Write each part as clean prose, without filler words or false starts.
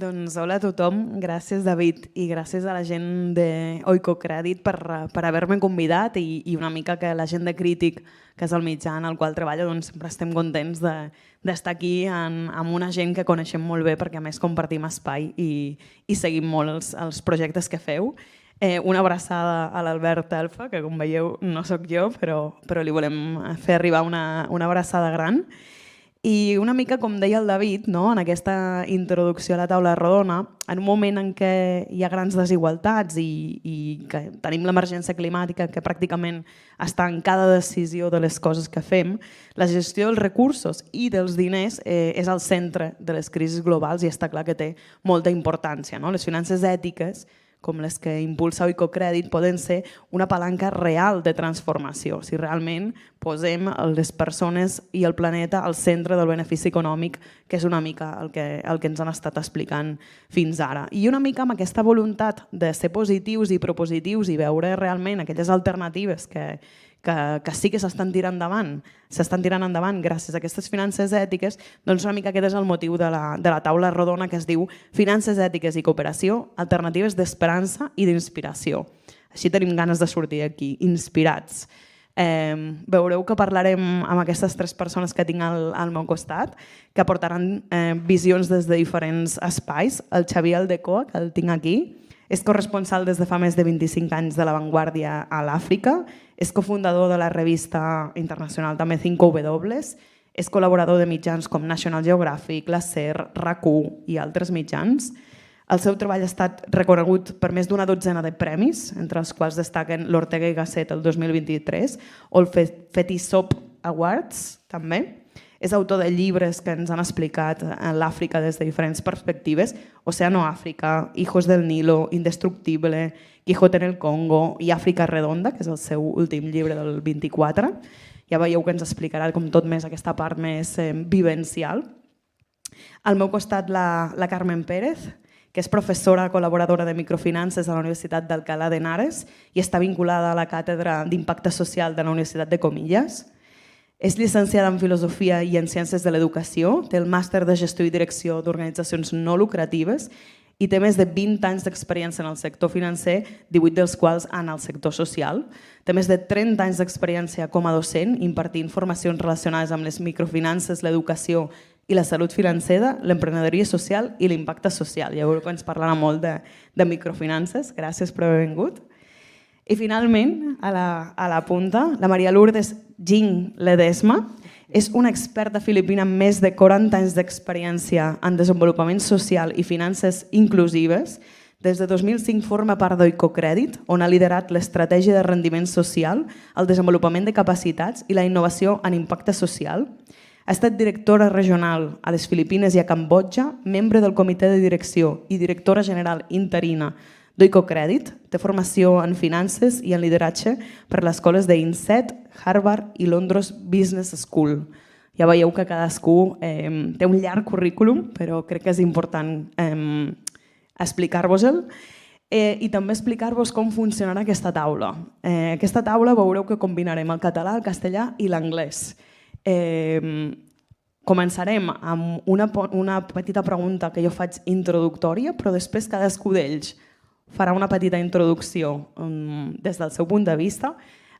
Doncs hola a tothom, gràcies David i gràcies a la gent d'Oikocrèdit per haver-me convidat i una mica que la gent de Crític, que és el mitjà en el qual treballo, doncs sempre estem contents d'estar aquí amb una gent que coneixem molt bé perquè a més compartim espai i seguim molt els projectes que feu. Una abraçada a l'Albert Alfa, que com veieu no sóc jo, però li volem fer arribar una abraçada gran. I una mica, com deia el David, en aquesta introducció a la taula rodona, en un moment en què hi ha grans desigualtats i que tenim l'emergència climàtica que pràcticament està en cada decisió de les coses que fem, la gestió dels recursos i dels diners és al centre de les crisis globals i està clar que té molta importància. Les finances ètiques, com les que impulsa Oikocrèdit, poden ser una palanca real de transformació, si realment posem les persones i el planeta al centre del benefici econòmic, que és una mica el que ens han estat explicant fins ara. I una mica amb aquesta voluntat de ser positius i propositius i veure realment aquelles alternatives que sí que s'estan tirant endavant gràcies a aquestes finances ètiques, doncs una mica aquest és el motiu de la taula rodona que es diu Finances ètiques i cooperació, alternatives d'esperança i d'inspiració. Així tenim ganes de sortir d'aquí, inspirats. Veureu que parlarem amb aquestes tres persones que tinc al meu costat, que aportaran visions des de diferents espais. El Xavier Aldecoa, que el tinc aquí, és corresponsal des de fa més de 25 anys de La Vanguardia a l'Àfrica, és cofundador de la revista internacional també 5W, és col·laborador de mitjans com National Geographic, la SER, RAC1 i altres mitjans. El seu treball ha estat reconegut per més d'una dotzena de premis, entre els quals destaquen l'Ortega y Gasset el 2023 o el Fetisop Awards, també. És autor de llibres que ens han explicat l'Àfrica des de diferents perspectives, Océano Àfrica, Hijos del Nilo, Indestructible, Quijote en el Congo i Àfrica Redonda, que és el seu últim llibre del 24. Ja veieu que ens explicarà com tot més aquesta part més vivencial. Al meu costat la Carmen Pérez, que és professora col·laboradora de microfinances a la Universitat d'Alcalá de Henares i està vinculada a la càtedra d'Impacte Social de la Universitat de Comillas. És llicenciada en Filosofia i en Ciències de l'Educació, té el màster de Gestió i Direcció d'Organitzacions no lucratives i té més de 20 anys d'experiència en el sector financer, 18 dels quals en el sector social. Té més de 30 anys d'experiència com a docent, impartint formacions relacionades amb les microfinances, l'educació i la salut financera, l'emprenedoria social i l'impacte social. Ja veureu que ens parlarà molt de microfinances. Gràcies per haver vingut. I finalment, a la punta, la Maria Lourdes Jing Ledesma és una experta filipina amb més de 40 anys d'experiència en desenvolupament social i finances inclusives. Des de 2005 forma part d'Oikocrèdit, on ha liderat l'estratègia de rendiment social, el desenvolupament de capacitats i la innovació en impacte social. Ha estat directora regional a les Filipines i a Cambodja, membre del comitè de direcció i directora general interina d'Oikocrèdit, té formació en finances i en lideratge per les escoles d'INSET, Harvard i Londres Business School. Ja veieu que cadascú té un llarg currículum, però crec que és important explicar-vos-el i també explicar-vos com funcionarà aquesta taula. Aquesta taula veureu que combinarem el català, el castellà i l'anglès. Començarem amb una petita pregunta que jo faig introductòria, però després cadascú d'ells farà una petita introducció des del seu punt de vista.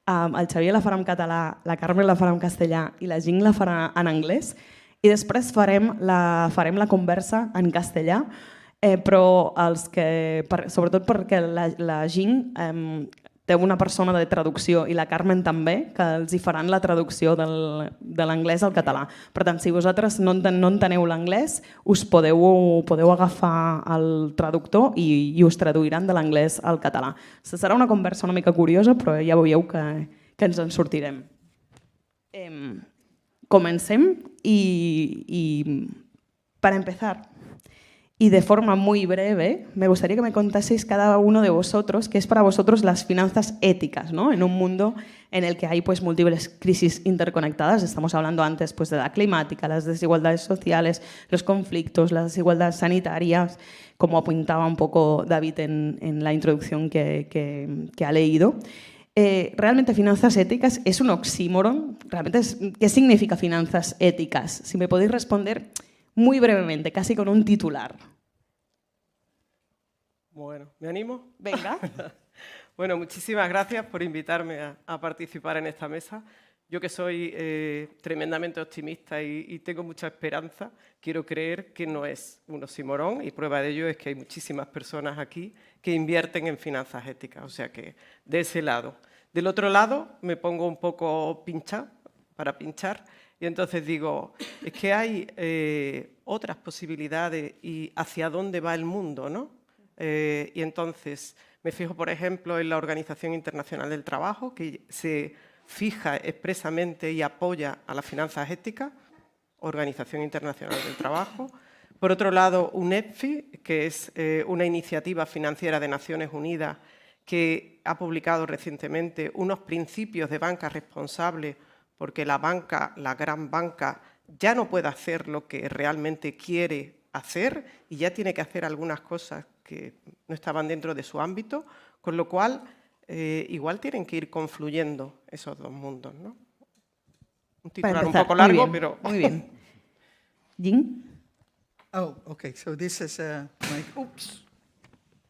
El Xavier la farà en català, la Carmen la farà en castellà i la Jing la farà en anglès. I després farem la conversa en castellà, però sobretot perquè la Jing té una persona de traducció i la Carmen també, que els hi faran la traducció de l'anglès al català. Per tant, si vosaltres no enteneu l'anglès, us podeu agafar el traductor i us traduiran de l'anglès al català. Serà una conversa una mica curiosa, però ja veieu que ens en sortirem. Comencem y para empezar, y de forma muy breve, me gustaría que me contaseis cada uno de vosotros qué es para vosotros las finanzas éticas, ¿no? En un mundo en el que hay múltiples crisis interconectadas. Estamos hablando antes de la climática, las desigualdades sociales, los conflictos, las desigualdades sanitarias, como apuntaba un poco David en la introducción que ha leído. Realmente finanzas éticas es un oxímoron. Realmente ¿qué significa finanzas éticas? Si me podéis responder muy brevemente, casi con un titular. Bueno, ¿me animo? Venga. Bueno, muchísimas gracias por invitarme a participar en esta mesa. Yo que soy tremendamente optimista y tengo mucha esperanza, quiero creer que no es un oxímoron y prueba de ello es que hay muchísimas personas aquí que invierten en finanzas éticas, o sea que de ese lado. Del otro lado me pongo un poco para pinchar y entonces digo, es que hay otras posibilidades y hacia dónde va el mundo, ¿no? Y entonces me fijo, por ejemplo, en la Organización Internacional del Trabajo, que se fija expresamente y apoya a las finanzas éticas, Organización Internacional del Trabajo. Por otro lado, UNEPFI, que es una iniciativa financiera de Naciones Unidas que ha publicado recientemente unos principios de banca responsable, porque la banca, la gran banca, ya no puede hacer lo que realmente quiere hacer y ya tiene que hacer algunas cosas que no estaban dentro de su ámbito, con lo cual igual tienen que ir confluyendo esos dos mundos, ¿no? Un titular un poco largo, pero... Muy bien. Jing? Oh, okay. So this is a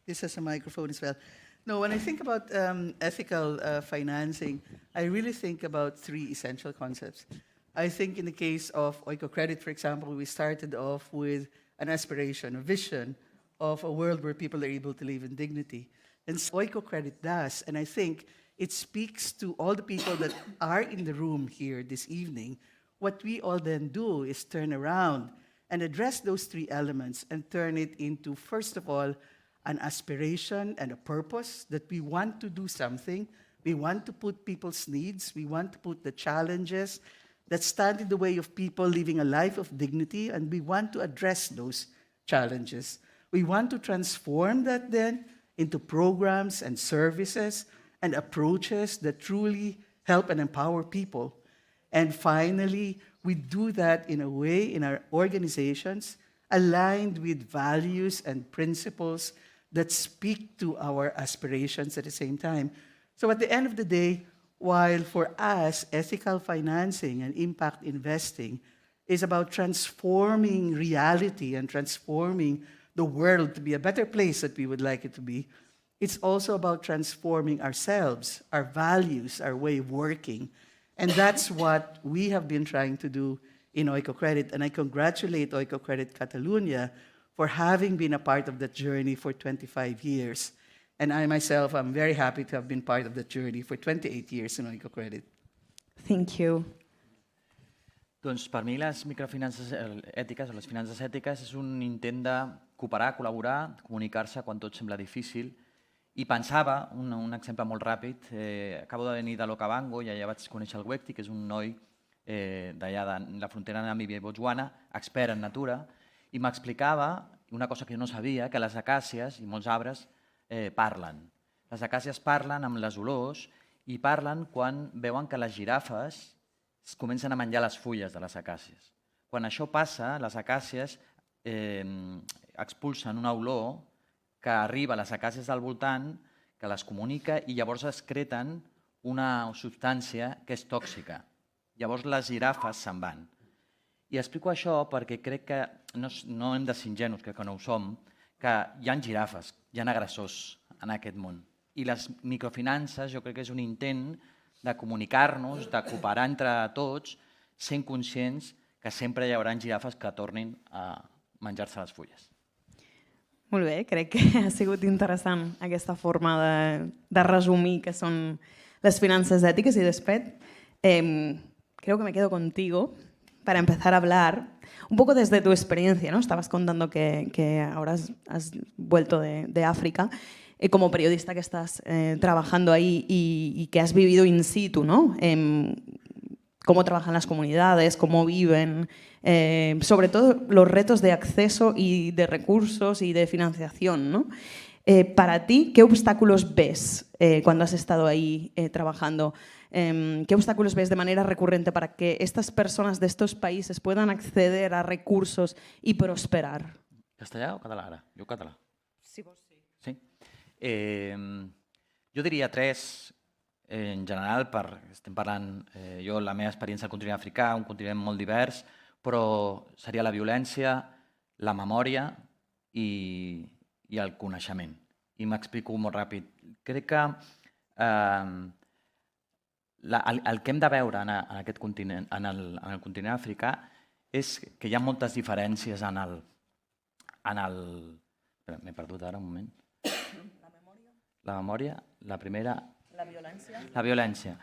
this is a microphone as well. No, when I think about ethical financing, I really think about three essential concepts. I think in the case of Oikocredit, for example, we started off with an aspiration, a vision of a world where people are able to live in dignity. And so Oikocredit does, and I think it speaks to all the people that are in the room here this evening. What we all then do is turn around and address those three elements and turn it into, first of all, an aspiration and a purpose that we want to do something. We want to put people's needs, we want to put the challenges that stand in the way of people living a life of dignity, and we want to address those challenges. We want to transform that then into programs and services and approaches that truly help and empower people. And finally, we do that in a way in our organizations aligned with values and principles that speak to our aspirations at the same time. So at the end of the day, while for us, ethical financing and impact investing is about transforming reality and transforming the world to be a better place that we would like it to be, it's also about transforming ourselves, our values, our way of working. And that's what we have been trying to do in Oikocredit. And I congratulate Oikocredit Catalunya for having been a part of that journey for 25 years. And I myself, I'm very happy to have been part of that journey for 28 years in Oikocredit. Thank you. Doncs per mi les microfinances ètiques o les finances ètiques és un intent de cooperar, col·laborar, comunicar-se quan tot sembla difícil. I pensava, un exemple molt ràpid, acabo de venir de l'Okavango i allà vaig conèixer el Wekti, que és un noi d'allà de la frontera de Namíbia i Botswana, expert en natura, i m'explicava una cosa que jo no sabia, que les acàcies i molts arbres parlen. Les acàcies parlen amb les olors i parlen quan veuen que les girafes comencen a menjar les fulles de les acàcies. Quan això passa, les acàcies expulsen una olor que arriba a les acàcies del voltant, que les comunica i llavors excreten una substància que és tòxica. Llavors les girafes se'n van. I explico això perquè crec que no hem de ser ingenus, crec que no ho som, que hi ha girafes, hi ha agressors en aquest món. I les microfinances jo crec que és un intent de comunicar-nos, de cooperar entre tots, sent conscients que sempre hi haurà girafes que tornin a menjar-se les fulles. Molt bé, crec que ha sigut interessant aquesta forma de resumir què són les finanzas éticas y después creo que me quedo contigo para empezar a hablar un poco desde tu experiencia, ¿no? Estabas contando que ahora has vuelto de África como periodista que estás trabajando ahí y que has vivido in situ, ¿no? Cómo trabajan las comunidades, cómo viven, sobre todo los retos de acceso y de recursos y de financiación, ¿no? Para ti, ¿qué obstáculos ves cuando has estado ahí trabajando? ¿Qué obstáculos ves de manera recurrente para que estas personas de estos países puedan acceder a recursos y prosperar? Castellà o català ara? Jo català. Sí, vos sí. Sí? Jo diria tres, en general, estem parlant, jo la meva experiència al continent africà, un continent molt divers, però seria la violència, la memòria i el coneixement. i m'explico molt ràpid. Crec que el que hem de veure en aquest continent, en el continent africà, és que hi ha moltes diferències en el... Espera, m'he perdut ara un moment. La memòria, la primera... La violència. La violència.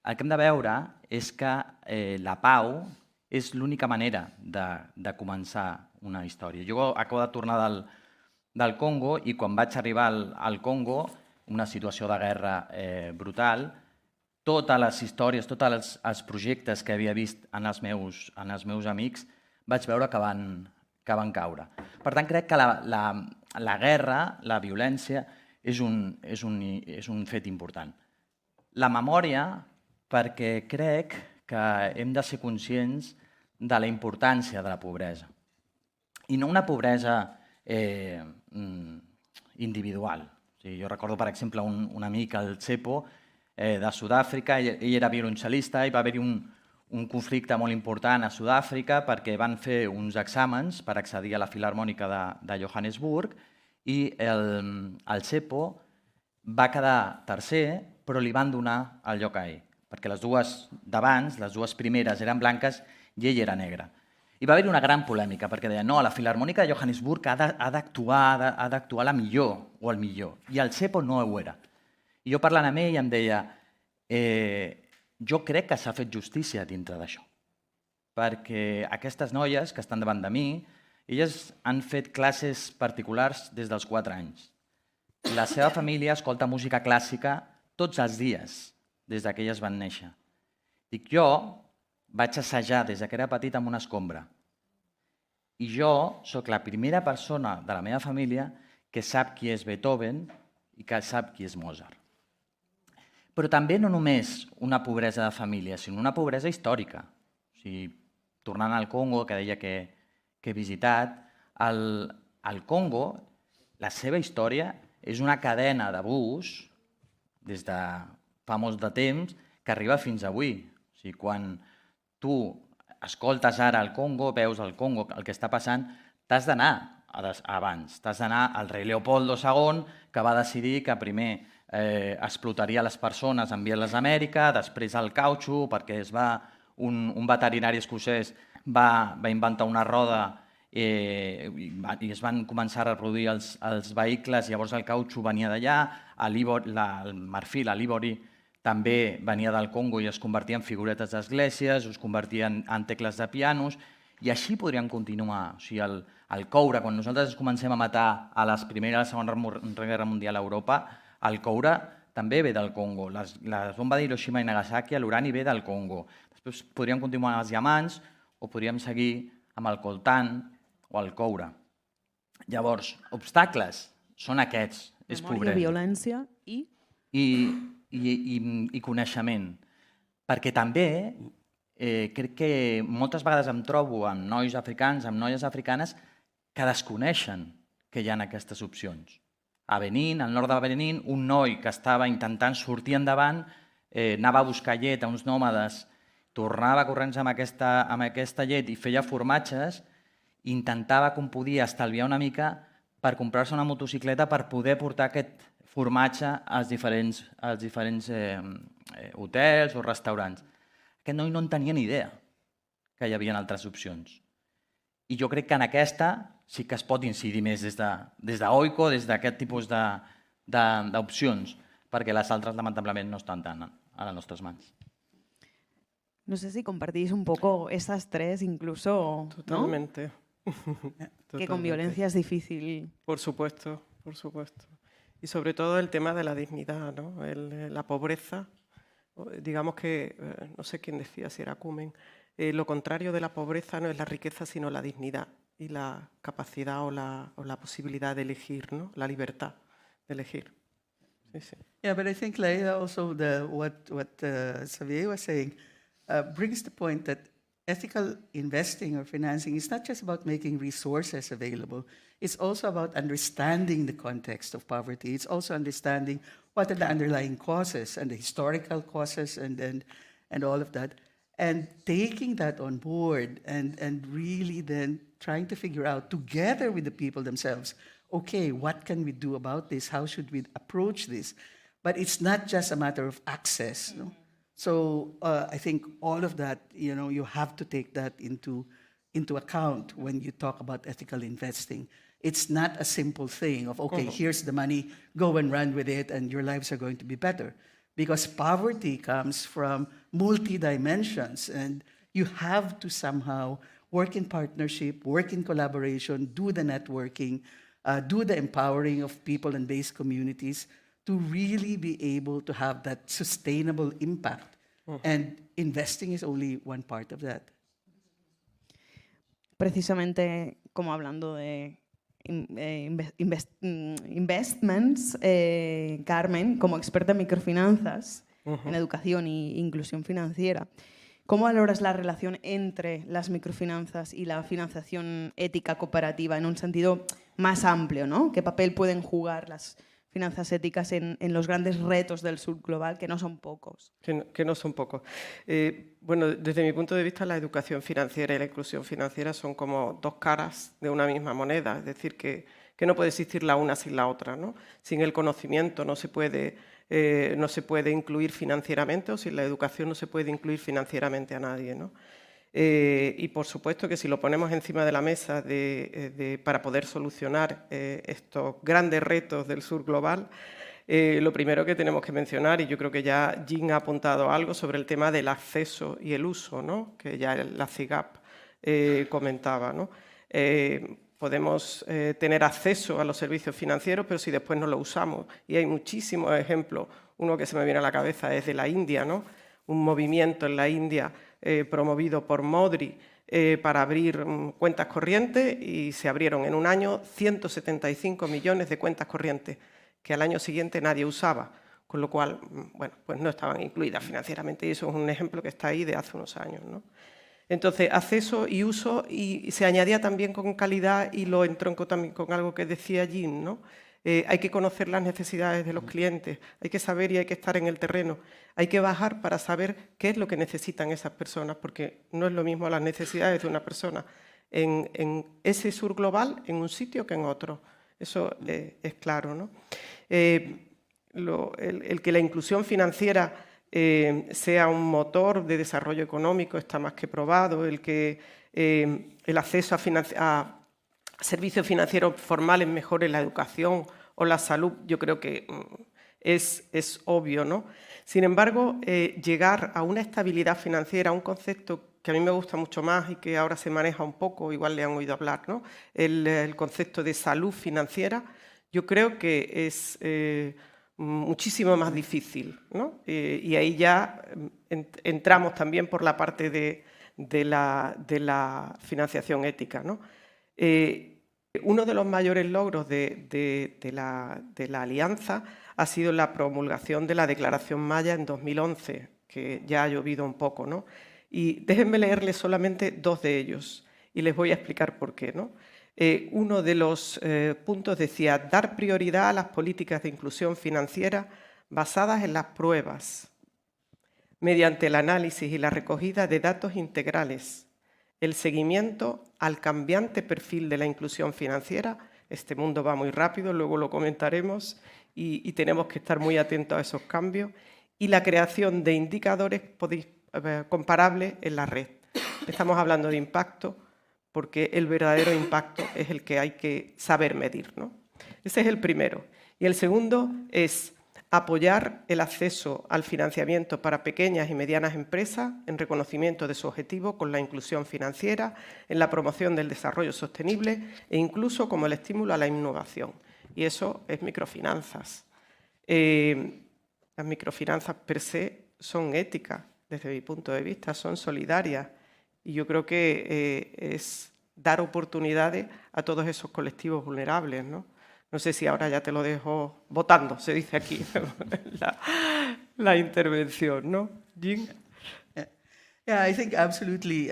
El que hem de veure és que la pau és l'única manera de començar una història. Jo acabo de tornar del Congo i quan vaig arribar al Congo, una situació de guerra brutal, totes les històries, tots els projectes que havia vist en els meus amics, vaig veure que van caure. Per tant, crec que la guerra, la violència, és un fet important. La memòria, perquè crec que hem de ser conscients de la importància de la pobresa. I no una pobresa individual. Jo recordo, per exemple, un amic, el Tsepo, de Sud-àfrica, ell era violoncel·lista i va haver-hi un conflicte molt important a Sud-àfrica perquè van fer uns exàmens per accedir a la Filharmònica de Johannesburg i el Tsepo va quedar tercer, però li van donar el lloc a ell, perquè les dues d'abans, les dues primeres, eren blanques i ell era negre. I va haver-hi una gran polèmica, perquè deien no, la Filharmònica de Johannesburg ha d'actuar la millor o el millor, i el Tsepo no ho era. I jo parlant amb ell em deia jo crec que s'ha fet justícia dintre d'això, perquè aquestes noies que estan davant de mi, elles han fet classes particulars des dels 4 anys. La seva família escolta música clàssica tots els dies, des que elles van néixer. Dic, jo vaig assajar des que era petit amb una escombra. I jo sóc la primera persona de la meva família que sap qui és Beethoven i que sap qui és Mozart. Però també no només una pobresa de família, sinó una pobresa històrica. O sigui, tornant al Congo, que deia que he visitat, al Congo, la seva història és una cadena d'abús des de fa molt de temps que arriba fins avui. O sigui, quan tu escoltes ara el Congo, veus el Congo, el que està passant, t'has d'anar abans. T'has d'anar al rei Leopoldo II, que va decidir que primer explotaria les persones enviant-les a Amèrica, després el cautxo, perquè un veterinari escocès va inventar una roda i es van començar a reproduir els vehicles, llavors el cautxo venia d'allà, el marfil, l'ivori, també venia del Congo i es convertia en figuretes d'esglésies, es convertien en tecles de pianos, i així podríem continuar. O sigui, el coure, quan nosaltres comencem a matar a la Primera i la Segona Guerra Mundial a Europa, el coure també ve del Congo. La bomba d'Hiroshima i Nagasaki, l'urani ve del Congo. Després podríem continuar amb els diamants o podríem seguir amb el coltan o el coure. Llavors, obstacles són aquests. És pobresa. Memòria, violència i... I coneixement. Perquè també crec que moltes vegades em trobo amb nois africans, amb noies africanes, que desconeixen que hi ha aquestes opcions. A Benín, al nord de Benín, un noi que estava intentant sortir endavant, anava a buscar llet a uns nòmades, tornava corrents amb aquesta llet i feia formatges, intentava com podia estalviar una mica per comprar-se una motocicleta per poder portar aquest formatge als diferents hotels o restaurants. Aquest noi no en tenia ni idea que hi havia altres opcions. I jo crec que en aquesta sí que es pot incidir més des d'OICO, des d'aquest tipus d'opcions, perquè les altres lamentablement no estan tan a les nostres mans. No sé si compartís un poco esas tres incluso, Totalmente. ¿no? Que con violencia es difícil. Por supuesto, por supuesto. Y sobre todo el tema de la dignidad, ¿no? La pobreza, digamos que, no sé quién decía, si era Cumen, lo contrario de la pobreza no es la riqueza, sino la dignidad y la capacidad o la posibilidad de elegir, ¿no? La libertad de elegir. Sí, sí. Yeah, but I think, Leila, also what Xavier was saying brings the point that ethical investing or financing is not just about making resources available. It's also about understanding the context of poverty. It's also understanding what are the underlying causes and the historical causes and all of that. And taking that on board and really then trying to figure out, together with the people themselves, okay, what can we do about this? How should we approach this? But it's not just a matter of access. No? So I think all of that, you have to take that into account when you talk about ethical investing. It's not a simple thing of, okay, here's the money, go and run with it, and your lives are going to be better. Because poverty comes from multi-dimensions, and you have to somehow work in partnership, work in collaboration, do the networking, do the empowering of people and base communities to really be able to have that sustainable impact. And investing is only one part of that. Precisamente como hablando de investments, Carmen, como experta en microfinanzas, en educación e inclusión financiera, ¿cómo valoras la relación entre las microfinanzas y la financiación ética cooperativa en un sentido más amplio, ¿no? ¿Qué papel pueden jugar las finanzas éticas en los grandes retos del sur global, que no son pocos? Que no son pocos. Bueno, desde mi punto de vista, la educación financiera y la inclusión financiera son como dos caras de una misma moneda, es decir, que no puede existir la una sin la otra, ¿no? Sin el conocimiento no se puede incluir financieramente, o sin la educación no se puede incluir financieramente a nadie, ¿no? Y por supuesto que si lo ponemos encima de la mesa para poder solucionar estos grandes retos del sur global, lo primero que tenemos que mencionar, y yo creo que ya Jean ha apuntado algo sobre el tema del acceso y el uso, ¿no? Que ya la CIGAP comentaba, ¿no? Podemos tener acceso a los servicios financieros, pero si después no lo usamos, y hay muchísimos ejemplos, uno que se me viene a la cabeza es de la India, ¿no? Un movimiento en la India promovido por Modi para abrir cuentas corrientes, y se abrieron en un año 175 millones de cuentas corrientes que al año siguiente nadie usaba, con lo cual, bueno, pues no estaban incluidas financieramente, y eso es un ejemplo que está ahí de hace unos años, ¿no? Entonces, acceso y uso, y se añadía también con calidad, y lo entronco también con algo que decía Jean, ¿no? Hay que conocer las necesidades de los clientes, hay que saber y hay que estar en el terreno, hay que bajar para saber qué es lo que necesitan esas personas, porque no es lo mismo las necesidades de una persona en ese sur global en un sitio que en otro. Eso es claro, ¿no? El que la inclusión financiera sea un motor de desarrollo económico está más que probado, el que el acceso a servicios financieros formales mejore la educación o la salud, yo creo que es obvio, ¿no? Sin embargo, llegar a una estabilidad financiera, un concepto que a mí me gusta mucho más y que ahora se maneja un poco, igual le han oído hablar, ¿no? El concepto de salud financiera, yo creo que es muchísimo más difícil, ¿no? Y ahí ya entramos también por la parte de la financiación ética, ¿no? Uno de los mayores logros de la Alianza ha sido la promulgación de la Declaración Maya en 2011, que ya ha llovido un poco, ¿no? Y déjenme leerles solamente dos de ellos y les voy a explicar por qué, ¿no? Uno de los puntos decía: dar prioridad a las políticas de inclusión financiera basadas en las pruebas, mediante el análisis y la recogida de datos integrales, el seguimiento al cambiante perfil de la inclusión financiera. Este mundo va muy rápido, luego lo comentaremos, y tenemos que estar muy atentos a esos cambios, y la creación de indicadores comparables en la red. Estamos hablando de impacto, porque el verdadero impacto es el que hay que saber medir, ¿no? Ese es el primero. Y el segundo es apoyar el acceso al financiamiento para pequeñas y medianas empresas en reconocimiento de su objetivo con la inclusión financiera, en la promoción del desarrollo sostenible e incluso como el estímulo a la innovación. Y eso es microfinanzas. Las microfinanzas per se son éticas, desde mi punto de vista, son solidarias. Y yo creo que es dar oportunidades a todos esos colectivos vulnerables, ¿no? No sé si ahora ya te lo dejo votando, se dice aquí, la intervención, ¿no? Jean? Yeah, I think absolutely.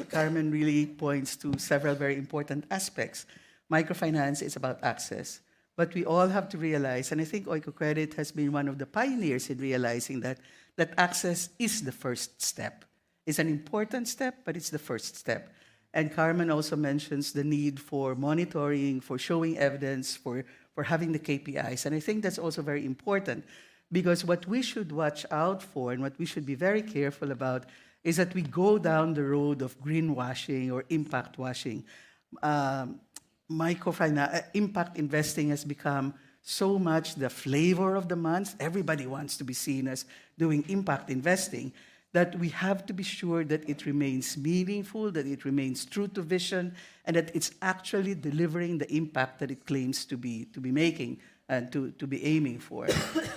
Carmen really points to several very important aspects. Microfinance is about access, but we all have to realize, and I think Oikocredit has been one of the pioneers in realizing that access is the first step. It's an important step, but it's the first step. And Carmen also mentions the need for monitoring, for showing evidence, for having the KPIs. And I think that's also very important, because what we should watch out for and what we should be very careful about is that we go down the road of greenwashing or impact washing. Impact investing has become so much the flavor of the month. Everybody wants to be seen as doing impact investing, that we have to be sure that it remains meaningful, that it remains true to vision, and that it's actually delivering the impact that it claims to be making and to be aiming for.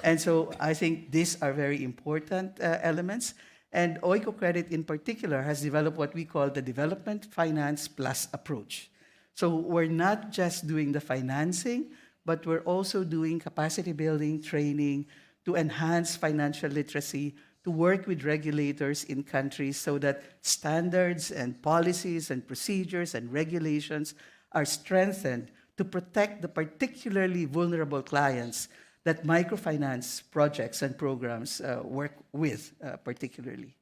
And so I think these are very important elements. And Oikocredit in particular has developed what we call the Development Finance Plus approach. So we're not just doing the financing, but we're also doing capacity building, training to enhance financial literacy, to work with regulators in countries so that standards and policies and procedures and regulations are strengthened to protect the particularly vulnerable clients that microfinance projects and programs work with particularly.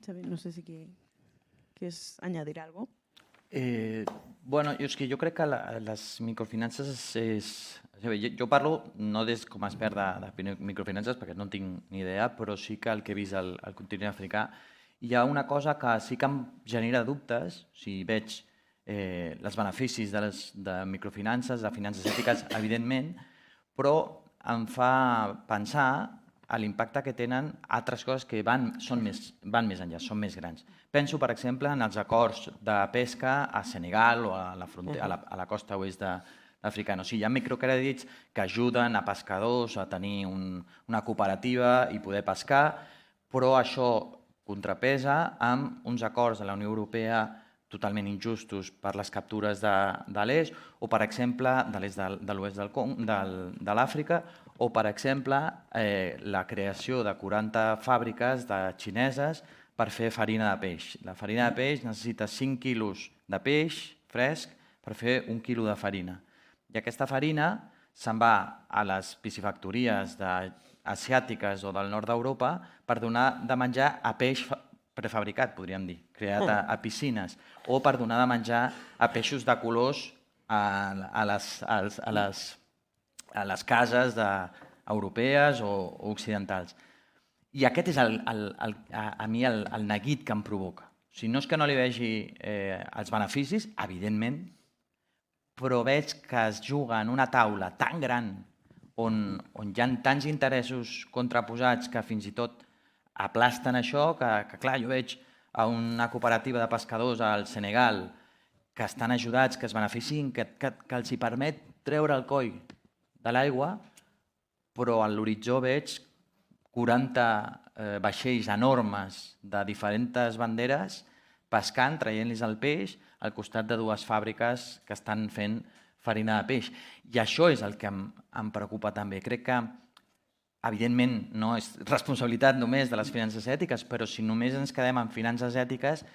Xavi, no sé si quieres añadir algo. Bueno, jo crec que les microfinances jo parlo no com a expert de microfinances, perquè no en tinc ni idea, però sí que el que he vist al continent africà hi ha una cosa que sí que em genera dubtes, si veig els beneficis de microfinances, de finances ètiques, evidentment, però em fa pensar a l'impacte que tenen altres coses que van més enllà, són més grans. Penso, per exemple, en els acords de pesca a Senegal o a la costa oest africana. O sigui, hi ha microcrèdits que ajuden a pescadors a tenir una cooperativa i poder pescar, però això contrapesa amb uns acords de la Unió Europea totalment injustos per les captures de l'est o, per exemple, de l'oest de l'Àfrica, o, per exemple, la creació de 40 fàbriques xineses per fer farina de peix. La farina de peix necessita 5 quilos de peix fresc per fer 1 quilo de farina. I aquesta farina se'n va a les piscifactories asiàtiques o del nord d'Europa per donar de menjar a peix prefabricat, podríem dir, creat a piscines, o per donar de menjar a peixos de colors a les cases europees o occidentals. I aquest és a mi el neguit que em provoca. O sigui, no és que no li vegi els beneficis, evidentment, però veig que es juga en una taula tan gran on hi ha tants interessos contraposats que fins i tot aplasten això, que clar, jo veig a una cooperativa de pescadors al Senegal que estan ajudats, que es beneficien, que els hi permet treure el coll de l'aigua, però a l'horitzó veig 40 vaixells enormes de diferents banderes pescant, traient-los el peix al costat de 2 fàbriques que estan fent farina de peix. I això és el que em preocupa també. Crec que, evidentment, no és responsabilitat només de les finances ètiques, però si només ens quedem en finances ètiques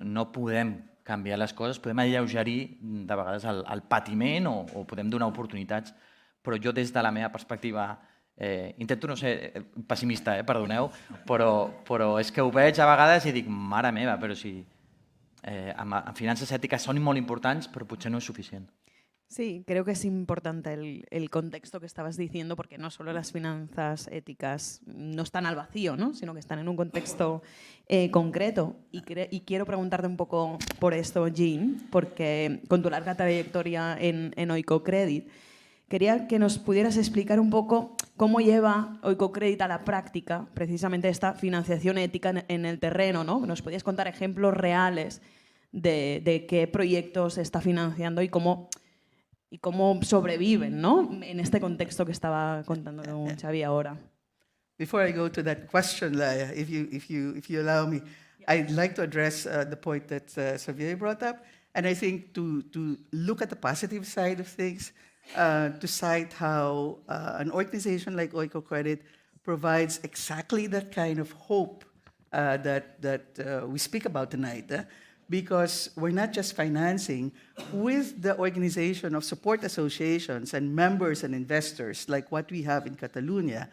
no podem canviar les coses, podem alleugerir de vegades el patiment o podem donar oportunitats, però jo des de la meva perspectiva intento no ser pessimista, perdoneu, però és que ho veig a vegades i dic, mare meva, però si en finances ètiques són molt importants, però potser no és suficient. Sí, creo que es importante el contexto que estabas diciendo, porque no solo las finanzas éticas no están al vacío, ¿no? Sino que están en un contexto concreto. Y quiero preguntarte un poco por esto, Jean, porque con tu larga trayectoria en Oikocredit, quería que nos pudieras explicar un poco cómo lleva Oikocredit a la práctica precisamente esta financiación ética en el terreno, ¿no? Nos podías contar ejemplos reales de qué proyectos se está financiando y cómo sobreviven, ¿no? En este contexto que estaba contando Xavi ahora. Before I go to that question, Laia, if you allow me, I'd like to address the point that Xavier brought up, and I think to look at the positive side of things, to cite how an organization like Oikocredit provides exactly that kind of hope that we speak about tonight. Because we're not just financing, with the organization of support associations and members and investors, like what we have in Catalonia,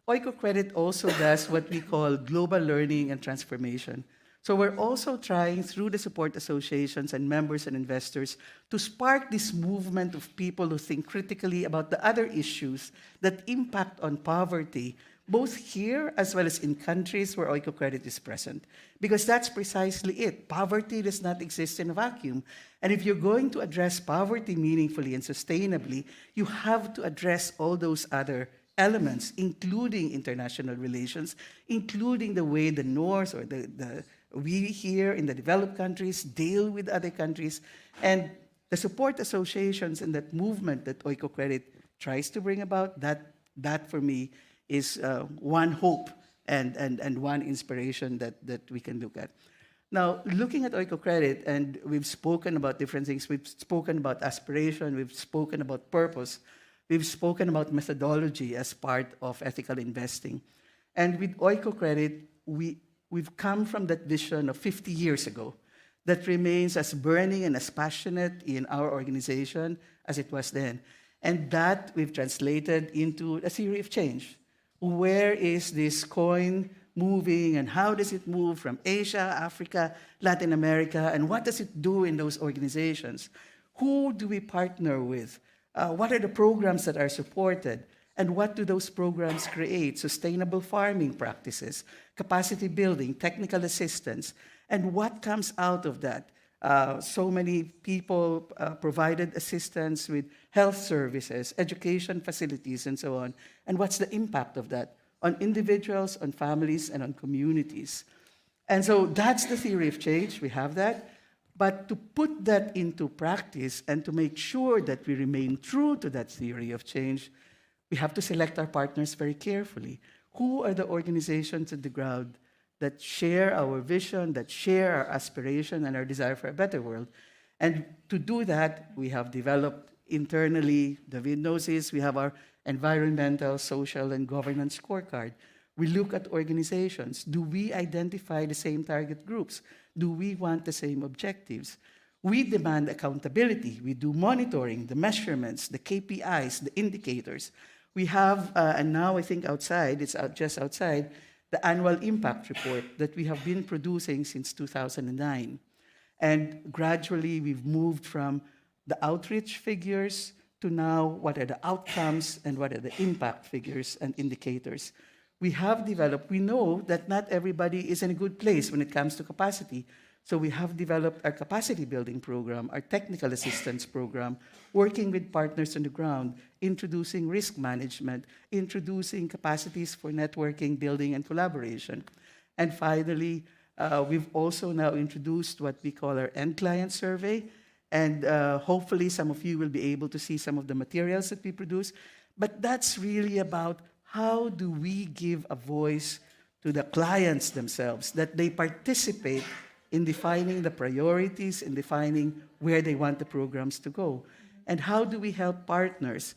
Oikocredit also does what we call global learning and transformation. So we're also trying through the support associations and members and investors to spark this movement of people who think critically about the other issues that impact on poverty, both here as well as in countries where Oikocredit is present. Because that's precisely it. Poverty does not exist in a vacuum. And if you're going to address poverty meaningfully and sustainably, you have to address all those other elements, including international relations, including the way the North or we here in the developed countries deal with other countries, and the support associations and that movement that Oikocredit tries to bring about, that for me is one hope and one inspiration that we can look at. Now, looking at Oikocredit, and we've spoken about different things, we've spoken about aspiration, we've spoken about purpose, we've spoken about methodology as part of ethical investing. And with Oikocredit, we've come from that vision of 50 years ago that remains as burning and as passionate in our organization as it was then. And that we've translated into a theory of change. Where is this coin moving and how does it move from Asia, Africa, Latin America, and what does it do in those organizations? Who do we partner with? What are the programs that are supported? And what do those programs create? Sustainable farming practices, capacity building, technical assistance. And what comes out of that? So many people provided assistance with health services, education facilities, and so on. And what's the impact of that on individuals, on families, and on communities? And so that's the theory of change. We have that. But to put that into practice and to make sure that we remain true to that theory of change, we have to select our partners very carefully. Who are the organizations on the ground that share our vision, that share our aspiration and our desire for a better world? And to do that, we have developed internally, David knows this, we have our environmental, social, and governance scorecard. We look at organizations. Do we identify the same target groups? Do we want the same objectives? We demand accountability. We do monitoring, the measurements, the KPIs, the indicators. We have, and now I think outside, it's just outside, the annual impact report that we have been producing since 2009. And gradually we've moved from the outreach figures to now what are the outcomes and what are the impact figures and indicators. We have developed, we know that not everybody is in a good place when it comes to capacity. So we have developed our capacity building program, our technical assistance program, working with partners on the ground, introducing risk management, introducing capacities for networking, building, and collaboration. And finally, we've also now introduced what we call our end client survey. And hopefully some of you will be able to see some of the materials that we produce. But that's really about how do we give a voice to the clients themselves, that they participate in defining the priorities, in defining where they want the programs to go. And how do we help partners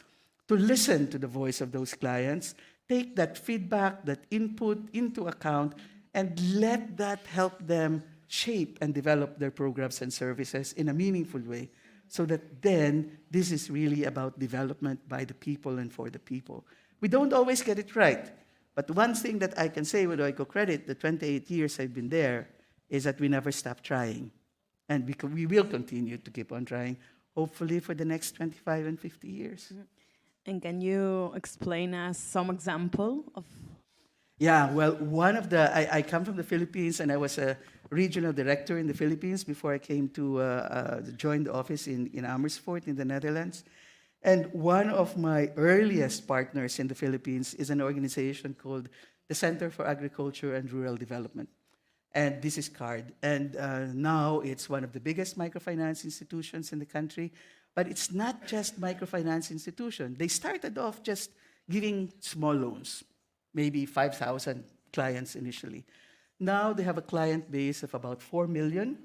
to listen to the voice of those clients, take that feedback, that input into account, and let that help them shape and develop their programs and services in a meaningful way, so that then this is really about development by the people and for the people. We don't always get it right, but one thing that I can say with Oikocredit, the 28 years I've been there, is that we never stop trying. And we will continue to keep on trying, hopefully for the next 25 and 50 years. And can you explain us some example of? Yeah, well, one of the, I come from the Philippines, and I was a regional director in the Philippines before I came to join the office in Amersfoort in the Netherlands. And one of my earliest partners in the Philippines is an organization called the Center for Agriculture and Rural Development. And this is CARD. And now it's one of the biggest microfinance institutions in the country. But it's not just microfinance institution. They started off just giving small loans, maybe 5,000 clients initially. Now they have a client base of about 4 million.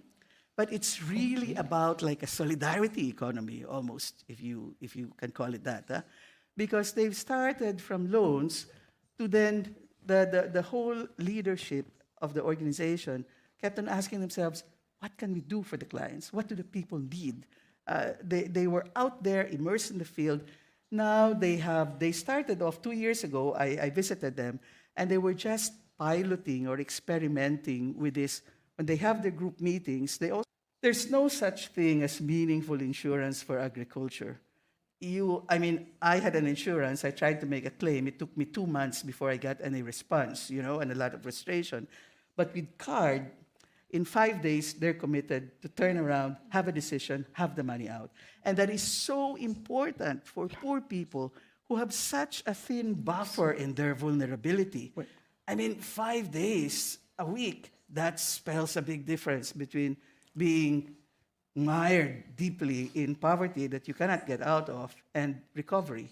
But it's really about like a solidarity economy, almost, if you can call it that. Huh? Because they've started from loans to then the whole leadership of the organization kept on asking themselves, what can we do for the clients? What do the people need? They were out there, immersed in the field. Now they started off 2 years ago, I visited them, and they were just piloting or experimenting with this when they have their group meetings, there's no such thing as meaningful insurance for agriculture. I had an insurance, I tried to make a claim, it took me 2 months before I got any response, and a lot of frustration. But with CARD, in 5 days, they're committed to turn around, have a decision, have the money out. And that is so important for poor people who have such a thin buffer in their vulnerability. 5 days a week, that spells a big difference between being mired deeply in poverty that you cannot get out of and recovery.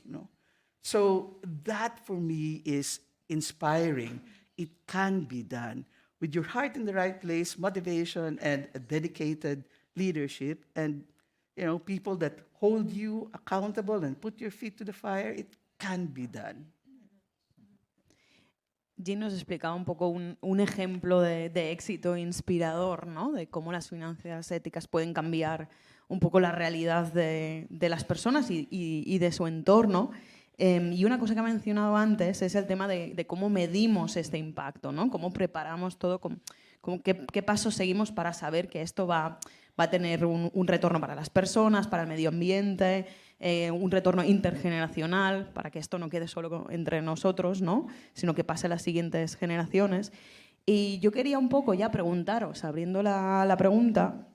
So that for me is inspiring. It can be done with your heart in the right place, motivation, and a dedicated leadership, and people that hold you accountable and put your feet to the fire. It can be done. Jean nos explicaba un poco un ejemplo de éxito inspirador, ¿no? De cómo las finanzas éticas pueden cambiar un poco la realidad de las personas y de su entorno. Y una cosa que ha mencionado antes es el tema de cómo medimos este impacto, ¿no? Cómo preparamos todo, qué pasos seguimos para saber que esto va a tener un retorno para las personas, para el medio ambiente, un retorno intergeneracional, para que esto no quede solo entre nosotros, ¿no? Sino que pase a las siguientes generaciones. Y yo quería un poco ya preguntaros, abriendo la pregunta,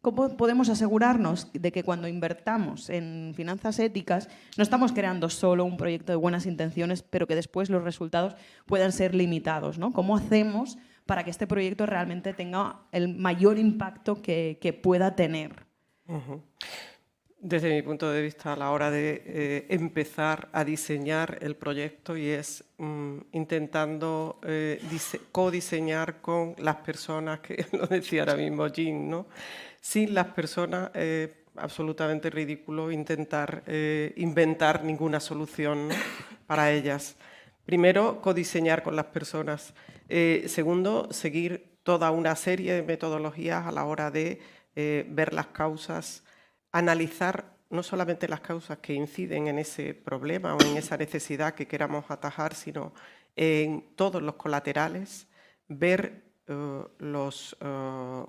¿cómo podemos asegurarnos de que cuando invertamos en finanzas éticas no estamos creando solo un proyecto de buenas intenciones, pero que después los resultados puedan ser limitados, ¿no? ¿Cómo hacemos para que este proyecto realmente tenga el mayor impacto que pueda tener? Desde mi punto de vista, a la hora de empezar a diseñar el proyecto y es intentando codiseñar con las personas, que lo decía ahora mismo Jean, ¿no? Sin las personas, absolutamente ridículo intentar inventar ninguna solución, ¿no? Para ellas. Primero, codiseñar con las personas. Segundo, seguir toda una serie de metodologías a la hora de ver las causas, analizar no solamente las causas que inciden en ese problema o en esa necesidad que queramos atajar, sino en todos los colaterales, ver los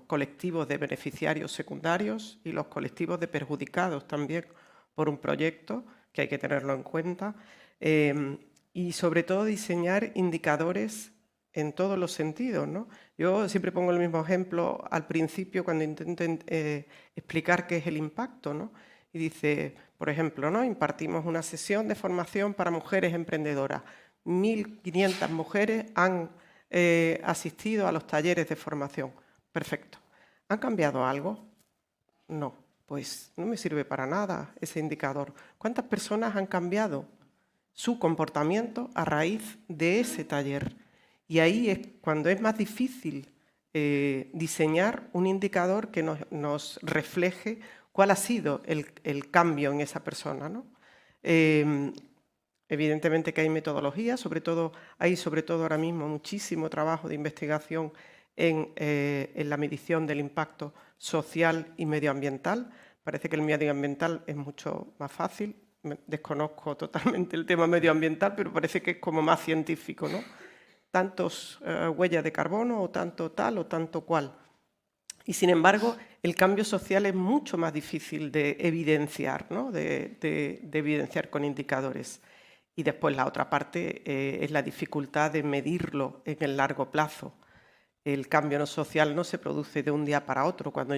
colectivos de beneficiarios secundarios y los colectivos de perjudicados también por un proyecto, que hay que tenerlo en cuenta, y sobre todo diseñar indicadores en todos los sentidos, ¿no? Yo siempre pongo el mismo ejemplo al principio cuando intento explicar qué es el impacto, ¿no? Y dice, por ejemplo, ¿no? Impartimos una sesión de formación para mujeres emprendedoras. 1.500 mujeres han asistido a los talleres de formación. Perfecto. ¿Han cambiado algo? No. Pues no me sirve para nada ese indicador. ¿Cuántas personas han cambiado su comportamiento a raíz de ese taller? Y ahí es cuando es más difícil diseñar un indicador que nos refleje cuál ha sido el cambio en esa persona, ¿no? Evidentemente que hay metodologías, sobre todo ahora mismo muchísimo trabajo de investigación en la medición del impacto social y medioambiental. Parece que el medioambiental es mucho más fácil. Desconozco totalmente el tema medioambiental, pero parece que es como más científico, ¿no? Tantos huellas de carbono o tanto tal o tanto cual. Y sin embargo, el cambio social es mucho más difícil de evidenciar, ¿no? de evidenciar con indicadores. Y después la otra parte es la dificultad de medirlo en el largo plazo. El cambio social no se produce de un día para otro. Cuando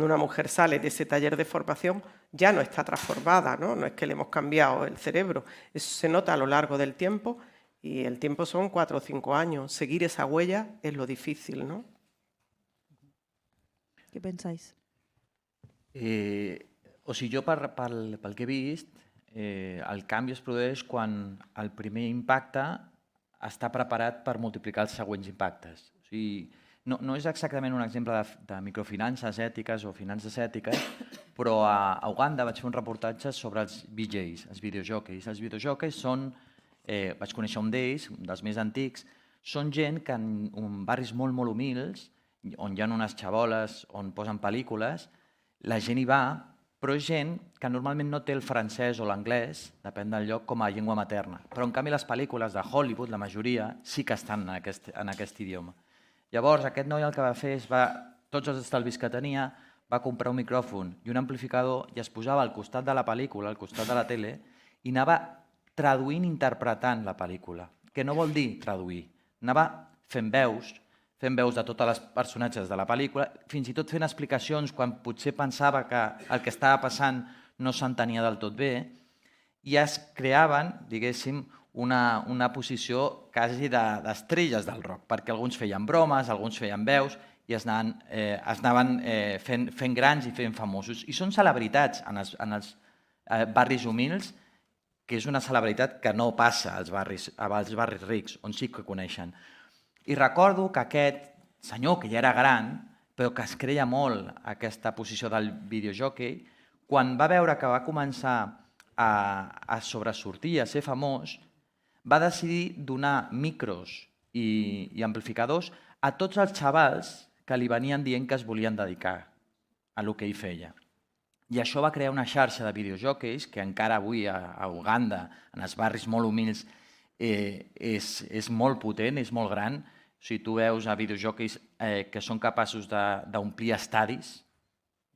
una mujer sale de ese taller de formación, ya no está transformada, ¿no? No es que le hemos cambiado el cerebro. Eso se nota a lo largo del tiempo. Y el tiempo son 4 o 5 años. Seguir esa huella es lo difícil, ¿no? Què pensáis? O sigui, jo pel que he vist, el canvi es produeix quan el primer impacte està preparat per multiplicar els següents impactes. O sigui, no és exactament un exemple de microfinances ètiques o finances ètiques, però a Uganda vaig fer un reportatge sobre els VJs, els videojockeys. Els videojockeys són... vaig conèixer un d'ells, un dels més antics, són gent que en barris molt humils, on hi ha unes xaboles on posen pel·lícules, la gent hi va, però és gent que normalment no té el francès o l'anglès, depèn del lloc, com a llengua materna. Però en canvi les pel·lícules de Hollywood, la majoria, sí que estan en aquest idioma. Llavors, aquest noi el que va fer és, tots els estalvis que tenia, va comprar un micròfon i un amplificador i es posava al costat de la pel·lícula, al costat de la tele, i anava traduint, interpretant la pel·lícula. Que no vol dir traduir, anava fent veus de tots els personatges de la pel·lícula, fins i tot fent explicacions quan potser pensava que el que estava passant no s'entenia del tot bé, i es creaven, diguéssim, una posició quasi d'estrelles del rock, perquè alguns feien bromes, alguns feien veus, i es anaven fent grans i fent famosos. I són celebritats en els barris humils, que és una celebritat que no passa als barris rics, on sí que coneixen. I recordo que aquest senyor, que ja era gran, però que es creia molt aquesta posició del videojockey, quan va veure que va començar a sobresortir, a ser famós, va decidir donar micros i amplificadors a tots els xavals que li venien dient que es volien dedicar a lo que ell feia. I això va crear una xarxa de videojockeys que encara avui a Uganda, en els barris molt humils, és molt potent, és molt gran. O sigui, tu veus a videojockeys que són capaços d'omplir estadis,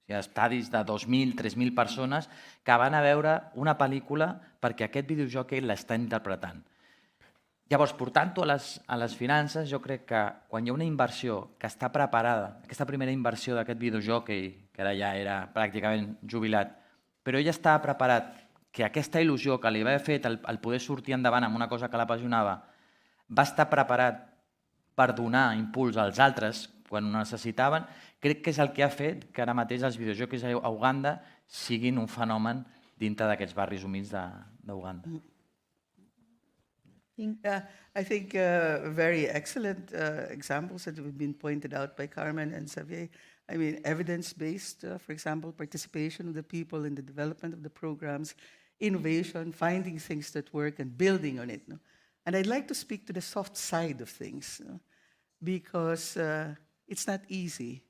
estadis de 2.000, 3.000 persones que van a veure una pel·lícula perquè aquest videojockey l'està interpretant. Llavors, portant-ho a les finances, jo crec que quan hi ha una inversió que està preparada, aquesta primera inversió d'aquest videojockey, que ara ja era pràcticament jubilat, però ell estava preparat que aquesta il·lusió que li havia fet el poder sortir endavant amb una cosa que l'apassionava, va estar preparat per donar impuls als altres quan ho necessitaven, crec que és el que ha fet que ara mateix els videojockeys a Uganda siguin un fenomen dintre d'aquests barris humils d'Uganda. I think very excellent examples that have been pointed out by Carmen and Xavier. I mean, evidence-based, for example, participation of the people in the development of the programs, innovation, finding things that work and building on it. No? And I'd like to speak to the soft side of things, because it's not easy.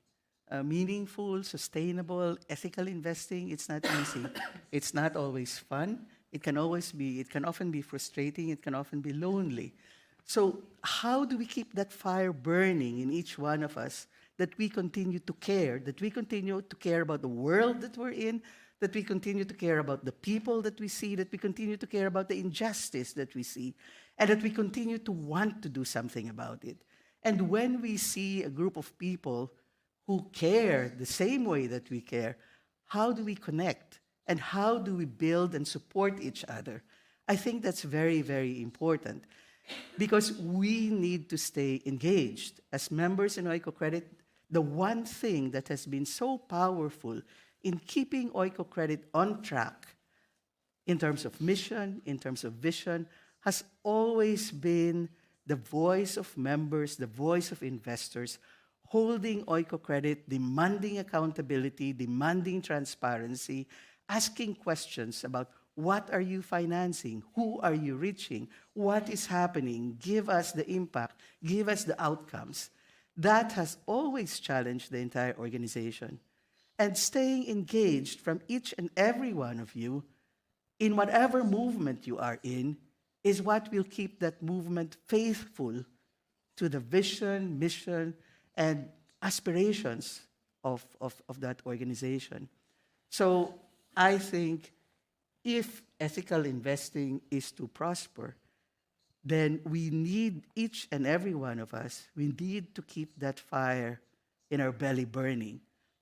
Meaningful, sustainable, ethical investing, it's not easy. It's not always fun. It can often be frustrating, it can often be lonely. So how do we keep that fire burning in each one of us, that we continue to care about the world that we're in, that we continue to care about the people that we see, that we continue to care about the injustice that we see, and that we continue to want to do something about it. And when we see a group of people who care the same way that we care, how do we connect? And how do we build and support each other? I think that's very, very important, because we need to stay engaged. As members in Oikocredit, the one thing that has been so powerful in keeping Oikocredit on track in terms of mission, in terms of vision, has always been the voice of members, the voice of investors, holding Oikocredit, demanding accountability, demanding transparency, asking questions about what are you financing, who are you reaching, what is happening, give us the impact, give us the outcomes. That has always challenged the entire organization. And staying engaged from each and every one of you in whatever movement you are in is what will keep that movement faithful to the vision, mission, and aspirations of that organization. So I think if ethical investing is to prosper, then we need, each and every one of us, we need to keep that fire in our belly burning.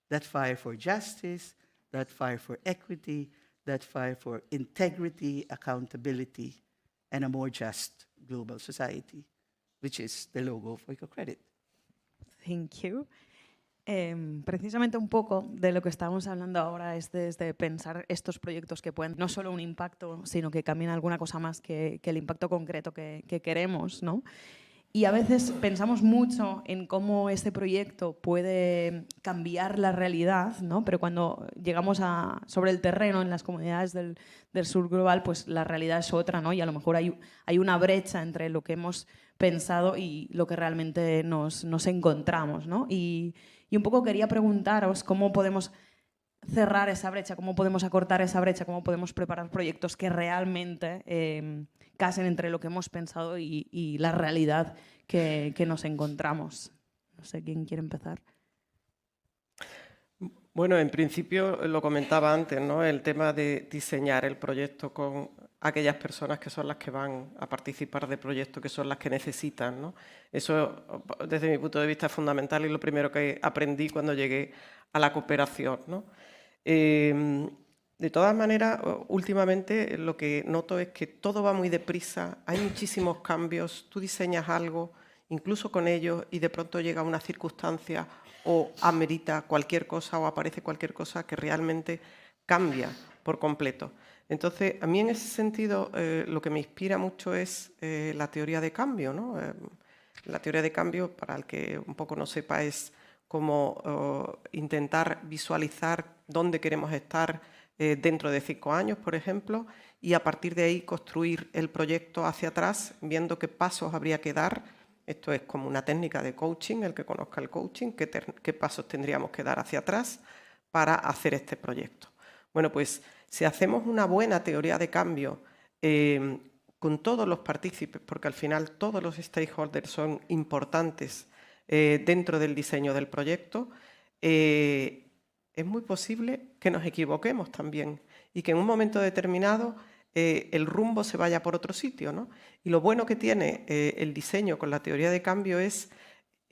That fire for justice, that fire for equity, that fire for integrity, accountability, and a more just global society, which is the logo of Oikocredit. Thank you. Precisamente un poco de lo que estamos hablando ahora es desde pensar estos proyectos que pueden no solo un impacto, sino que cambien alguna cosa más que el impacto concreto que queremos, ¿no? Y a veces pensamos mucho en cómo este proyecto puede cambiar la realidad, ¿no? Pero cuando llegamos sobre el terreno, en las comunidades del sur global, pues la realidad es otra, ¿no? Y a lo mejor hay una brecha entre lo que hemos pensado y lo que realmente nos encontramos, ¿no? Y un poco quería preguntaros cómo podemos cerrar esa brecha, cómo podemos acortar esa brecha, cómo podemos preparar proyectos que realmente casen entre lo que hemos pensado y la realidad que nos encontramos. No sé quién quiere empezar. Bueno, en principio lo comentaba antes, ¿no? El tema de diseñar el proyecto con aquellas personas que son las que van a participar del proyecto, que son las que necesitan, ¿no? Eso, desde mi punto de vista, es fundamental y lo primero que aprendí cuando llegué a la cooperación, ¿no? De todas maneras, últimamente lo que noto es que todo va muy deprisa, hay muchísimos cambios, tú diseñas algo, incluso con ellos, y de pronto llega una circunstancia o amerita cualquier cosa o aparece cualquier cosa que realmente cambia por completo. Entonces, a mí en ese sentido lo que me inspira mucho es la teoría de cambio, ¿no? La teoría de cambio, para el que un poco no sepa, es como intentar visualizar dónde queremos estar dentro de 5 años, por ejemplo, y a partir de ahí construir el proyecto hacia atrás, viendo qué pasos habría que dar. Esto es como una técnica de coaching, el que conozca el coaching, qué pasos tendríamos que dar hacia atrás para hacer este proyecto. Bueno, pues si hacemos una buena teoría de cambio con todos los partícipes, porque al final todos los stakeholders son importantes dentro del diseño del proyecto, es muy posible que nos equivoquemos también y que en un momento determinado el rumbo se vaya por otro sitio, ¿no? Y lo bueno que tiene el diseño con la teoría de cambio es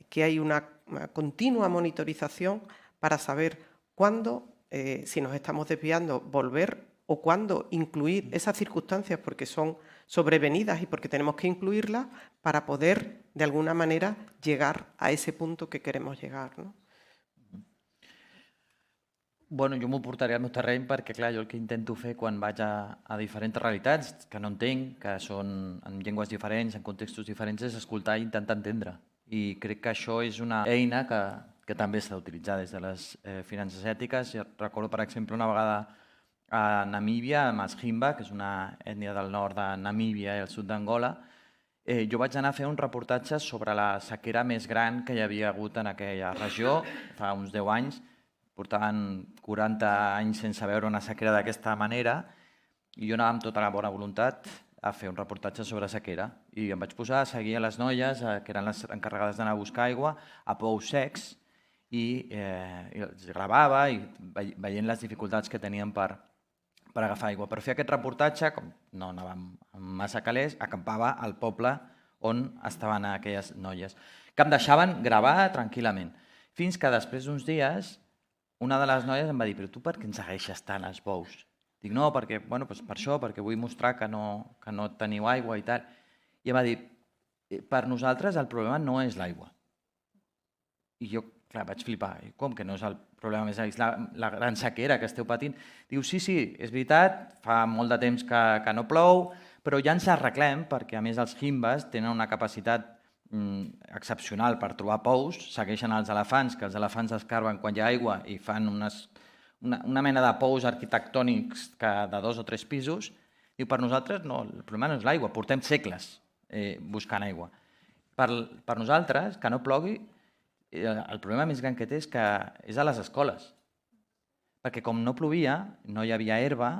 que hay una continua monitorización para saber cuándo, si nos estamos desviando, volver o cuándo incluir esas circunstancias porque son sobrevenidas y porque tenemos que incluirlas para poder, de alguna manera, llegar a ese punto que queremos llegar, ¿no? Bueno, jo m'ho portaré al meu terreny perquè, clar, jo el que intento fer quan vaig a diferents realitats que no entenc, que són en llengües diferents, en contextos diferents, és escoltar i intentar entendre. I crec que això és una eina que també s'ha d'utilitzar des de les finances ètiques. Jo recordo, per exemple, una vegada a Namíbia, amb els Himba, que és una ètnia del nord de Namíbia i el sud d'Angola, jo vaig anar a fer un reportatge sobre la sequera més gran que hi havia hagut en aquella regió fa uns 10 anys. Portaven 40 anys sense veure una sequera d'aquesta manera i jo anava amb tota la bona voluntat a fer un reportatge sobre sequera i em vaig posar a seguir a les noies que eren les encarregades d'anar a buscar aigua a pous secs i els gravava i veient les dificultats que tenien per agafar aigua. Per fer aquest reportatge, com no anàvem massa calés, acampava al poble on estaven aquelles noies, que em deixaven gravar tranquil·lament, fins que després d'uns dies una de les noies em va dir, però tu per què ens segueixes tant als bous? Dic, no, perquè, bueno, doncs per això, perquè vull mostrar que no teniu aigua i tal. I em va dir, per nosaltres el problema no és l'aigua. I jo, clar, vaig flipar. Com que no és el problema més és la gran sequera que esteu patint? Diu, sí, és veritat, fa molt de temps que no plou, però ja ens arreglem, perquè a més els Himbas tenen una capacitat excepcional per trobar pous, segueixen els elefants, que els elefants escarben quan hi ha aigua i fan una mena de pous arquitectònics de 2 o 3 pisos. Diu, per nosaltres no, el problema no és l'aigua, portem segles buscant aigua. Per nosaltres, que no plogui, el problema més gran que té és a les escoles, perquè com no plovia, no hi havia herba,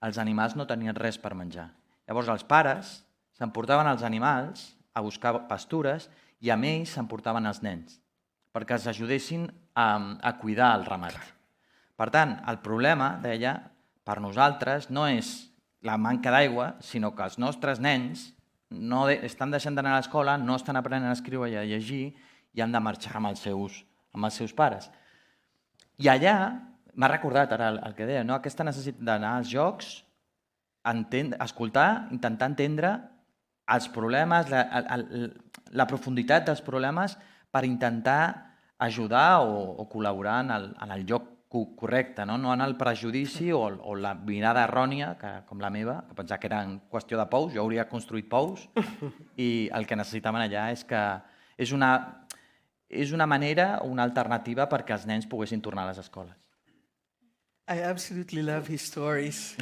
els animals no tenien res per menjar. Llavors els pares s'emportaven els animals a buscar pastures i amb ells s'emportaven els nens perquè els ajudessin a cuidar el ramat. Per tant, el problema, deia, per nosaltres no és la manca d'aigua, sinó que els nostres nens no estan deixant d'anar a l'escola, no estan aprenent a escriure i a llegir i han de marxar amb els seus pares. I allà m'ha recordat ara el que deia, aquesta necessitat d'anar als jocs, escoltar, intentar entendre els problemes, la profunditat dels problemes per intentar ajudar o col·laborar en el lloc correcte, no en el prejudici o la mirada errònia, com la meva, que pensava que era en qüestió de pous, jo hauria construït pous i el que necessitaven allà és una manera, una alternativa perquè els nens poguessin tornar a les escoles. I absolutely love his stories.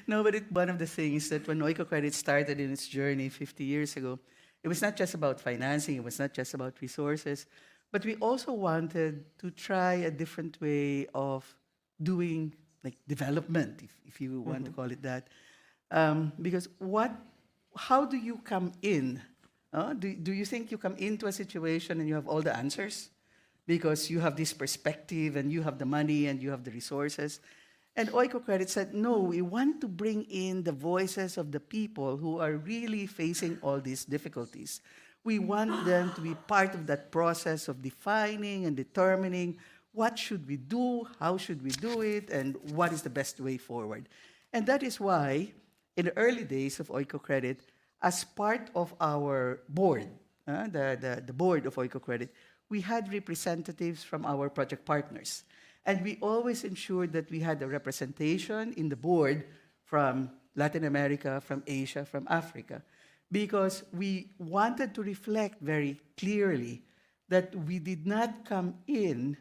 No, but one of the things that when Oikocredit started in its journey 50 years ago, it was not just about financing, it was not just about resources, but we also wanted to try a different way of doing like development, if you want to call it that. Because how do you come in Do you think you come into a situation and you have all the answers? Because you have this perspective and you have the money and you have the resources. And Oikocredit said, no, we want to bring in the voices of the people who are really facing all these difficulties. We want them to be part of that process of defining and determining what should we do, how should we do it, and what is the best way forward. And that is why, in the early days of Oikocredit, as part of our board, the board of Oikocredit, we had representatives from our project partners. And we always ensured that we had a representation in the board from Latin America, from Asia, from Africa, because we wanted to reflect very clearly that we did not come in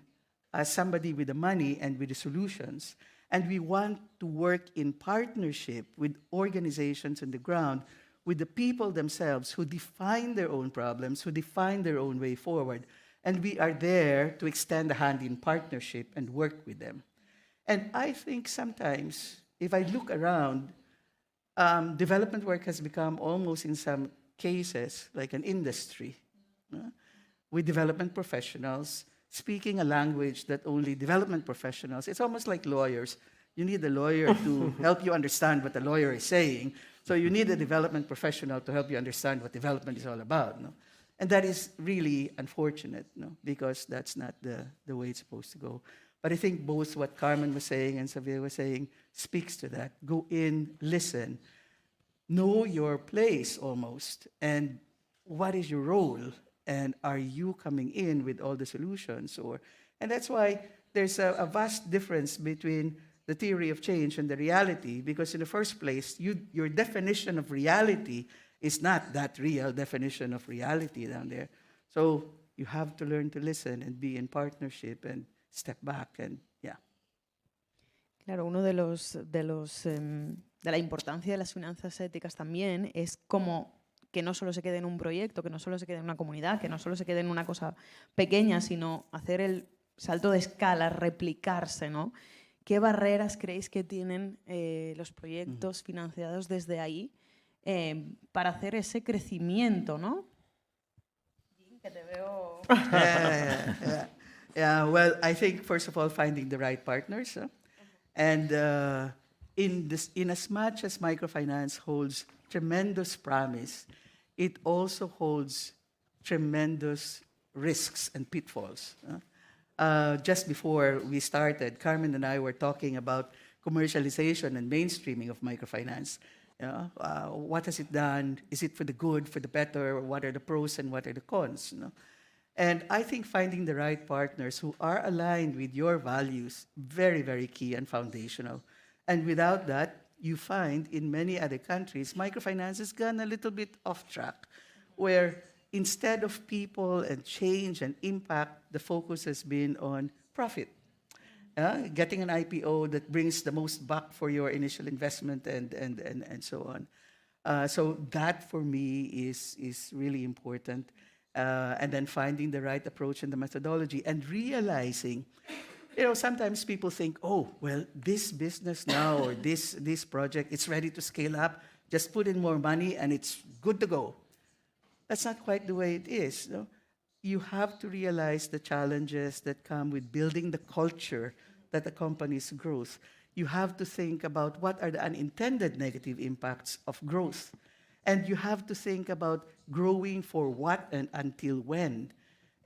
as somebody with the money and with the solutions, and we want to work in partnership with organizations on the ground, with the people themselves who define their own problems, who define their own way forward. And we are there to extend a hand in partnership and work with them. And I think sometimes, if I look around, development work has become almost in some cases like an industry, with development professionals speaking a language that only development professionals, it's almost like lawyers. You need a lawyer to help you understand what the lawyer is saying. So you need a development professional to help you understand what development is all about. No? And that is really unfortunate, because that's not the way it's supposed to go. But I think both what Carmen was saying and Xavier was saying speaks to that. Go in, listen, know your place almost, and what is your role, and are you coming in with all the solutions? And that's why there's a vast difference between the theory of change and the reality, because in the first place, your definition of reality is not that real definition of reality down there. So you have to learn to listen and be in partnership and step back and yeah. Claro, uno de la importancia de las finanzas éticas también es como que no solo se quede en un proyecto, que no solo se quede en una comunidad, que no solo se quede en una cosa pequeña, sino hacer el salto de escala, replicarse, ¿no? ¿Qué barreras creéis que tienen los proyectos financiados desde ahí para hacer ese crecimiento, ¿no? Que te veo... Yeah, well, I think, first of all, finding the right partners. And in as much as microfinance holds tremendous promise, it also holds tremendous risks and pitfalls. Just before we started, Carmen and I were talking about commercialization and mainstreaming of microfinance. What has it done? Is it for the good, for the better? What are the pros and what are the cons? And I think finding the right partners who are aligned with your values, very, very key and foundational. And without that, you find in many other countries, microfinance has gone a little bit off track, where instead of people and change and impact, the focus has been on profit. Getting an IPO that brings the most buck for your initial investment and so on. So that for me is really important. And then finding the right approach and the methodology and realizing, sometimes people think, oh, well, this business now or this project, it's ready to scale up. Just put in more money and it's good to go. That's not quite the way it is. You have to realize the challenges that come with building the culture that accompanies growth. You have to think about what are the unintended negative impacts of growth. And you have to think about growing for what and until when.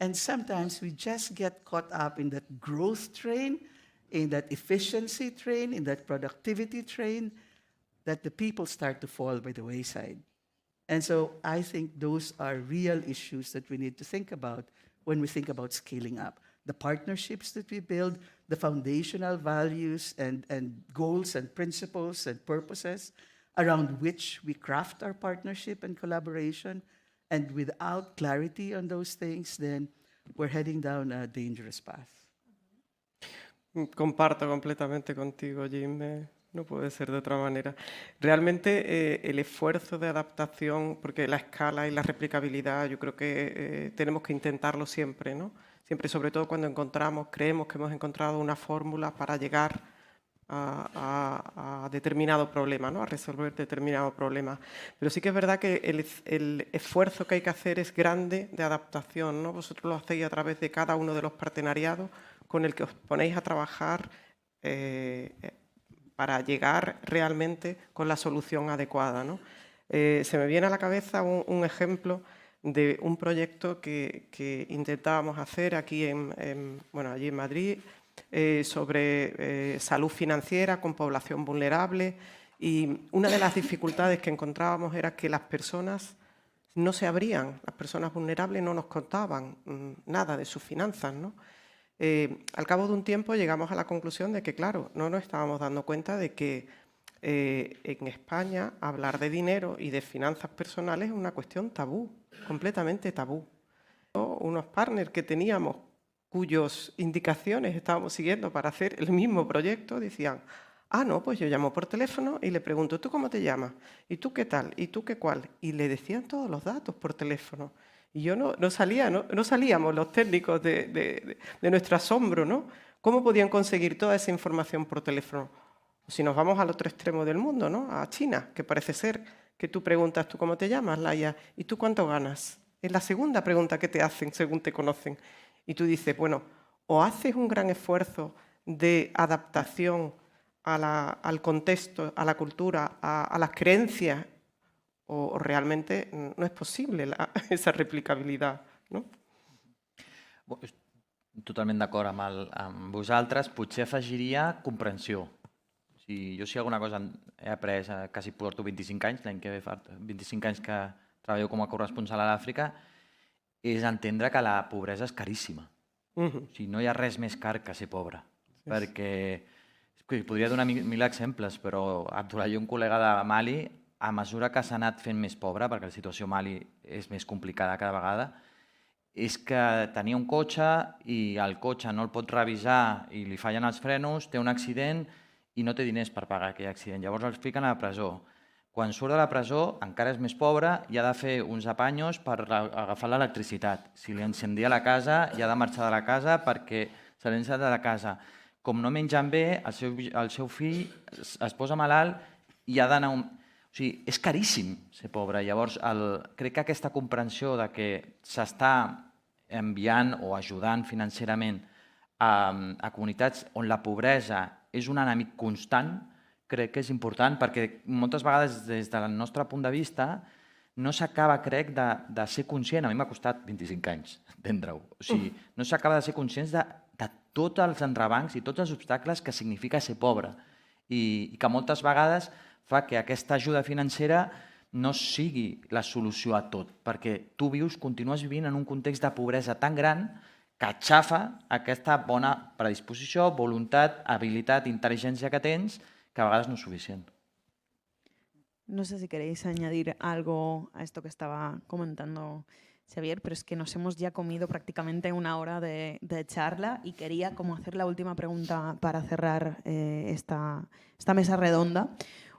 And sometimes we just get caught up in that growth train, in that efficiency train, in that productivity train, that the people start to fall by the wayside. And so I think those are real issues that we need to think about when we think about scaling up. The partnerships that we build, the foundational values and goals and principles and purposes around which we craft our partnership and collaboration. And without clarity on those things, then we're heading down a dangerous path. Comparto completamente contigo, Jim. No puede ser de otra manera. Realmente el esfuerzo de adaptación, porque la escala y la replicabilidad, yo creo que tenemos que intentarlo siempre, ¿no? Siempre, sobre todo cuando creemos que hemos encontrado una fórmula para llegar a determinado problema, ¿no? A resolver determinado problema. Pero sí que es verdad que el esfuerzo que hay que hacer es grande de adaptación, ¿no? Vosotros lo hacéis a través de cada uno de los partenariados con el que os ponéis a trabajar para llegar realmente con la solución adecuada, ¿no? Se me viene a la cabeza un ejemplo de un proyecto que intentábamos hacer aquí allí en Madrid, sobre salud financiera con población vulnerable, y una de las dificultades que encontrábamos era que las personas no se abrían, las personas vulnerables no nos contaban nada de sus finanzas, ¿no? Al cabo de un tiempo llegamos a la conclusión de que, claro, no nos estábamos dando cuenta de que en España hablar de dinero y de finanzas personales es una cuestión tabú, completamente tabú. Unos partners que teníamos cuyas indicaciones estábamos siguiendo para hacer el mismo proyecto decían: ah, no, pues yo llamo por teléfono y le pregunto: ¿tú cómo te llamas? ¿Y tú qué tal? ¿Y tú qué cuál? Y le decían todos los datos por teléfono. Y yo no salíamos los técnicos de nuestro asombro, ¿no? ¿Cómo podían conseguir toda esa información por teléfono? Si nos vamos al otro extremo del mundo, ¿no? A China, que parece ser que tú preguntas: ¿tú cómo te llamas, Laia? ¿Y tú cuánto ganas? Es la segunda pregunta que te hacen según te conocen. Y tú dices, bueno, o haces un gran esfuerzo de adaptación al contexto, a la cultura, a las creencias, o realmente no és possible esa replicabilitat, no? Totalment d'acord amb vosaltres. Potser afegiria comprensió. O sigui, jo si alguna cosa he après, quasi porto 25 anys, l'any que ve fa 25 anys que treballo com a corresponsal a l'Àfrica, és entendre que la pobresa és caríssima. O sigui, no hi ha res més car que ser pobre. Perquè podria donar mil exemples, però Abdoulaye, un col·lega de Mali, a mesura que s'ha anat fent més pobre, perquè la situació a Mali és més complicada cada vegada, és que tenia un cotxe i el cotxe no el pot revisar i li fallen els frenos, té un accident i no té diners per pagar aquell accident. Llavors el fiquen a la presó. Quan surt de la presó encara és més pobre i ha de fer uns apanyos per agafar l'electricitat. Si li incendia la casa i ha de marxar de la casa perquè se l'ha incendiat de la casa. Com no mengen bé, el seu fill es posa malalt i ha d'anar... O sigui, és caríssim ser pobre. Llavors, crec que aquesta comprensió de que s'està enviant o ajudant financerament a comunitats on la pobresa és un enemic constant, crec que és important, perquè moltes vegades des del nostre punt de vista no s'acaba, crec, de ser conscient. A mi m'ha costat 25 anys entendre-ho. O sigui, no s'acaba de ser conscients de tots els entrebancs i tots els obstacles que significa ser pobre i que moltes vegades fa que aquesta ajuda financera no sigui la solució a tot, perquè tu continues vivint en un context de pobresa tan gran que aixafa aquesta bona predisposició, voluntat, habilitat, intel·ligència que tens, que a vegades no es suficient. No sé si queréis añadir algo a esto que estaba comentando Xavier, pero es que nos hemos ya comido prácticamente una hora de charla y quería como hacer la última pregunta para cerrar esta mesa redonda.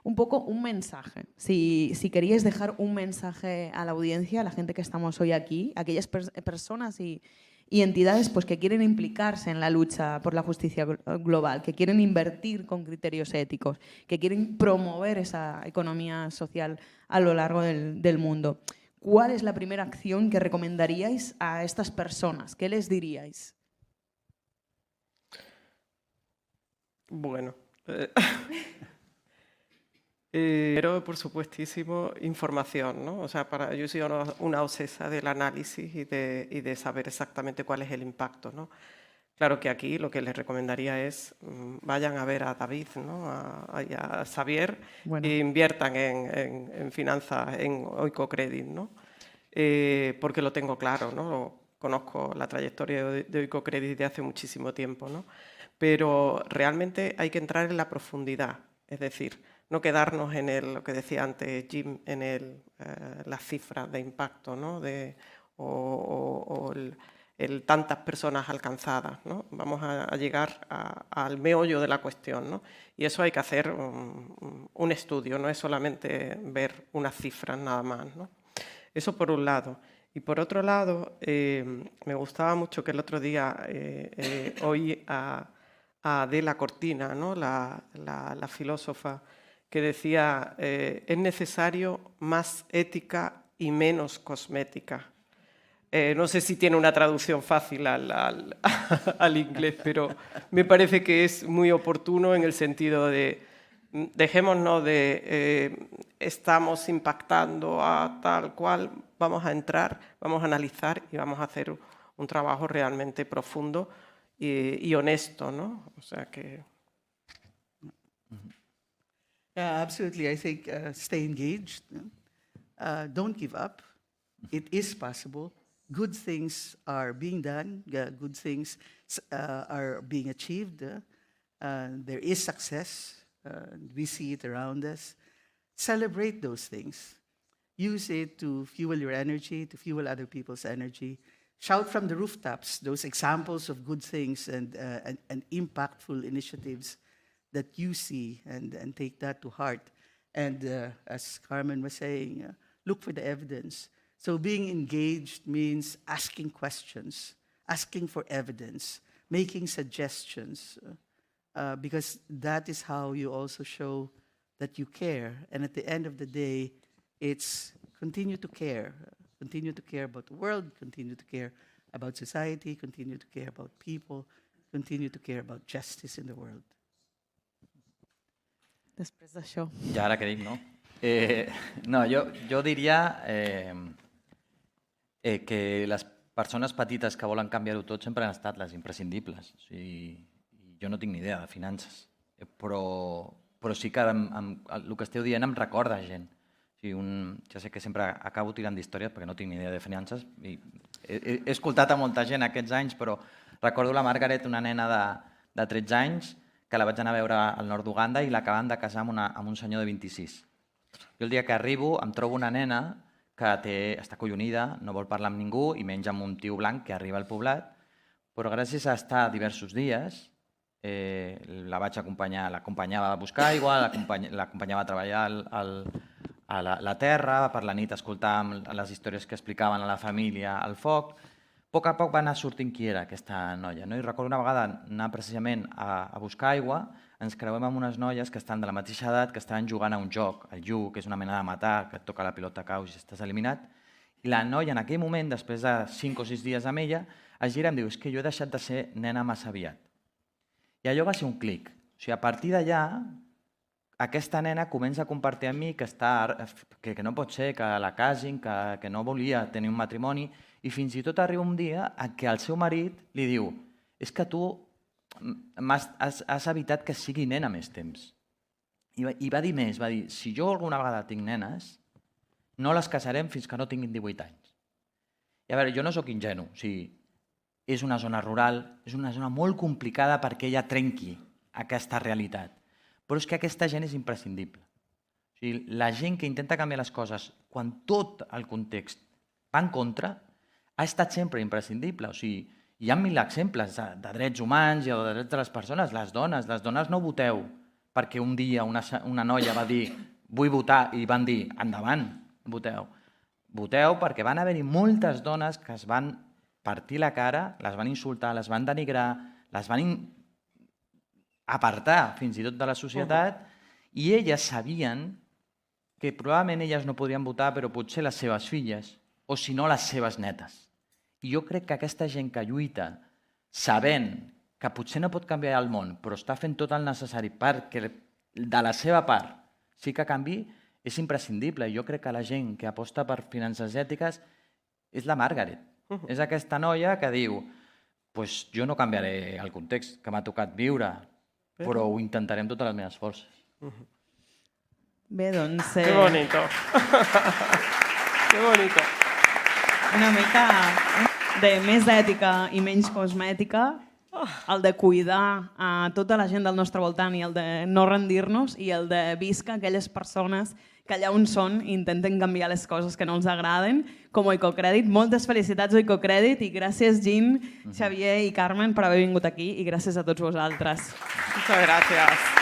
Un poco un mensaje. Si queríais dejar un mensaje a la audiencia, a la gente que estamos hoy aquí, aquellas personas y entidades pues, que quieren implicarse en la lucha por la justicia global, que quieren invertir con criterios éticos, que quieren promover esa economía social a lo largo del mundo. ¿Cuál es la primera acción que recomendaríais a estas personas? ¿Qué les diríais? Bueno... Pero, por supuestísimo, información, ¿no? O sea, yo soy una obsesa del análisis y de saber exactamente cuál es el impacto, ¿no? Claro que aquí lo que les recomendaría es vayan a ver a David, ¿no? a Xavier, e inviertan en finanzas, en Oikocredit, ¿no? Porque lo tengo claro, ¿no? Conozco la trayectoria de Oikocredit de hace muchísimo tiempo, ¿no? Pero realmente hay que entrar en la profundidad, es decir, no quedarnos en lo que decía antes Jim, en las cifras de impacto, ¿no? o tantas personas alcanzadas, ¿no? Vamos a llegar al meollo de la cuestión, ¿no? Y eso hay que hacer un estudio, no es solamente ver unas cifras nada más, ¿no? Eso por un lado. Y por otro lado, me gustaba mucho que el otro día oí a a Adela Cortina, ¿no? la filósofa, que decía, es necesario más ética y menos cosmética. No sé si tiene una traducción fácil al inglés, pero me parece que es muy oportuno en el sentido de dejémonos de estamos impactando a tal cual, vamos a entrar, vamos a analizar y vamos a hacer un trabajo realmente profundo y honesto, ¿no? O sea que... Yeah, absolutely. I think stay engaged. Don't give up. It is possible. Good things are being done. Good things are being achieved. There is success. We see it around us. Celebrate those things. Use it to fuel your energy, to fuel other people's energy. Shout from the rooftops those examples of good things and impactful initiatives that you see, and take that to heart. And as Carmen was saying, look for the evidence. So being engaged means asking questions, asking for evidence, making suggestions, because that is how you also show that you care. And at the end of the day, it's continue to care about the world, continue to care about society, continue to care about people, continue to care about justice in the world. Després d'això. Ja ara què dic, no? No, jo diria que les persones petites que volen canviar-ho tot sempre han estat les imprescindibles. O sigui, jo no tinc ni idea de finances, però sí que el que esteu dient em recorda gent. O sigui, ja sé que sempre acabo tirant d'històries perquè no tinc ni idea de finances. I he escoltat a molta gent aquests anys, però recordo la Margaret, una nena de 13 anys, que la vaig anar a veure al nord d'Uganda i l'acaben de casar amb un senyor de 26. Jo el dia que arribo em trobo una nena que està collonida, no vol parlar amb ningú i menys amb un tio blanc que arriba al poblat, però gràcies a estar diversos dies la vaig acompanyar, l'acompanyava a buscar aigua, l'acompanyava a treballar a la terra, per la nit escoltàvem les històries que explicaven a la família al foc. A poc va anar sortint qui era aquesta noia. I recordo una vegada anar precisament a buscar aigua, ens creuem amb unes noies que estan de la mateixa edat, que estaven jugant a un joc, el Yu, que és una mena de matar, que et toca la pilota caus i estàs eliminat, i la noia en aquell moment, després de 5 o 6 dies amb ella, es gira i em diu, és que jo he deixat de ser nena massa aviat. I allò va ser un clic. O sigui, a partir d'allà, aquesta nena comença a compartir amb mi que no pot ser, que la casin, que no volia tenir un matrimoni, i fins i tot arriba un dia en què el seu marit li diu és que tu has evitat que sigui nena més temps. I va dir més, va dir, si jo alguna vegada tinc nenes, no les casarem fins que no tinguin 18 anys. I a veure, jo no sóc ingenu, o sigui, és una zona rural, és una zona molt complicada perquè ella trenqui aquesta realitat. Però és que aquesta gent és imprescindible. O sigui, la gent que intenta canviar les coses quan tot el context va en contra, ha estat sempre imprescindible. O sigui, hi ha 1000 exemples de drets humans i de drets de les persones. Les dones no voteu perquè un dia una noia va dir vull votar i van dir endavant, voteu. Voteu perquè van haver-hi moltes dones que es van partir la cara, les van insultar, les van denigrar, les van apartar fins i tot de la societat i elles sabien que probablement elles no podrien votar però potser les seves filles o si no les seves netes. I jo crec que aquesta gent que lluita sabent que potser no pot canviar el món, però està fent tot el necessari perquè de la seva part sí que canvi, és imprescindible. I jo crec que la gent que aposta per finances ètiques és la Margaret. És aquesta noia que diu pues jo no canviaré el context que m'ha tocat viure, però ho intentaré amb totes les meves forces. Bé, doncs... Que bonito. Que bonito. Una mica de més ètica i menys cosmètica, el de cuidar a tota la gent del nostre voltant i el de no rendir-nos i el de visca aquelles persones que allà on són intenten canviar les coses que no els agraden, com Oikocrèdit. Moltes felicitats, Oikocrèdit, i gràcies, Jean, Xavier i Carmen, per haver vingut aquí, i gràcies a tots vosaltres. Muchas gracias.